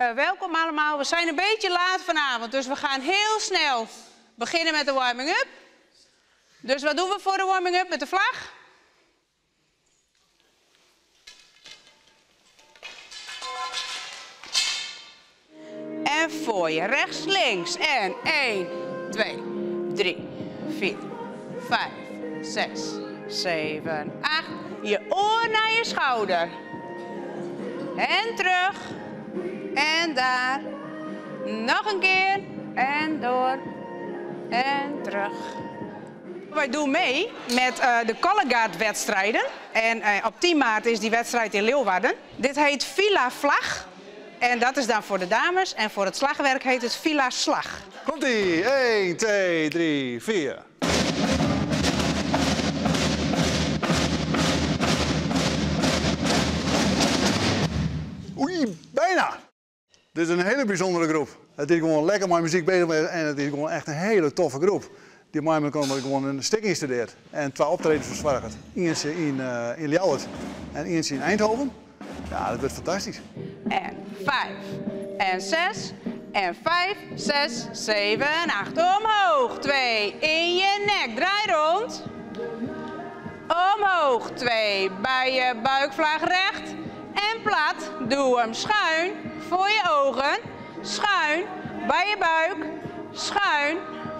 Welkom allemaal. We zijn een beetje laat vanavond, dus we gaan heel snel beginnen met de warming-up. Dus wat doen we voor de warming-up met de vlag? En voor je rechts, links. En 1, 2, 3, 4, 5, 6, 7, 8. Je oor naar je schouder. En terug. En daar. Nog een keer. En door. En terug. Wij doen mee met de Collegaard-wedstrijden. En op 10 maart is die wedstrijd in Leeuwarden. Dit heet Villa Vlag. En dat is dan voor de dames. En voor het slagwerk heet het Villa Slag. Komt-ie. 1, 2, 3, 4. Oei, bijna. Dit is een hele bijzondere groep. Het is gewoon lekker met muziek bezig en het is gewoon echt een hele toffe groep. Die mij gewoon een stuk instudeert en 2 optredens verzorgt. Eentje in Ljouwert en eentje in Eindhoven. Ja, dat wordt fantastisch. En 5 en 6 en 5, 6, 7, 8. Omhoog. 2 in je nek. Draai rond. Omhoog. 2 bij je buikvlaag recht. En plat. Doe hem schuin voor je ogen. Schuin bij je buik. Schuin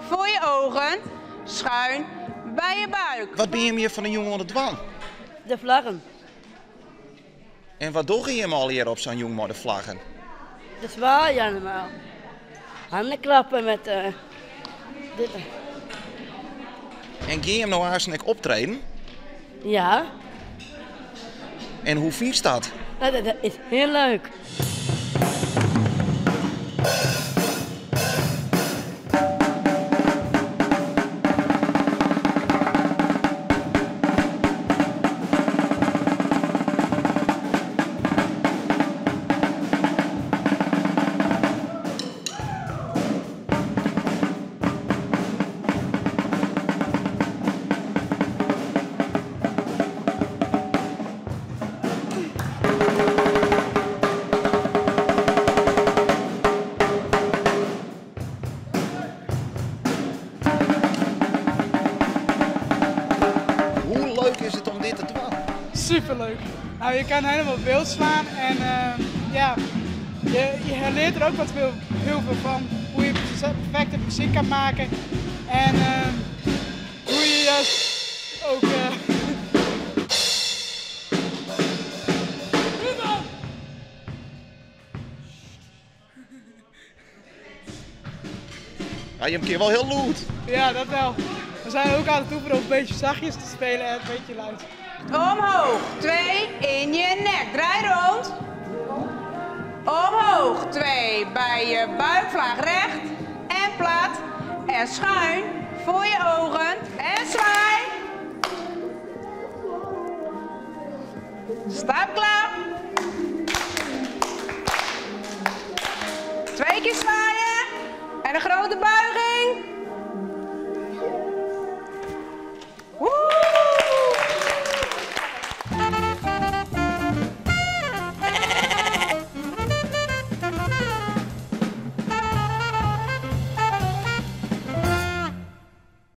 voor je ogen. Schuin bij je buik. Wat ben je meer van een jongen onder de dwang? De vlaggen. En wat doe je hem al hier op zo'n jongen met de vlaggen? Dat is waar, ja, normaal. Handen klappen met dit. En ga je hem nou aansnek optreden? Ja, En hoe vies dat? dat is heel leuk. Hoe leuk is het om dit te doen? Superleuk. Nou, je kan helemaal beeld slaan en ja, je leert er ook heel veel van. Hoe je perfecte muziek kan maken en hoe je juist ook... Ja, je hebt een keer wel heel lood. Ja, dat wel. We zijn ook aan het oefenen om een beetje zachtjes te spelen en een beetje luid. Omhoog. 2 in je nek. Draai rond. Omhoog. 2 bij je buikvlaag recht. En plat. En schuin voor je ogen. En zwaai. Stapklap. 2 keer zwaaien. En een grote buiging.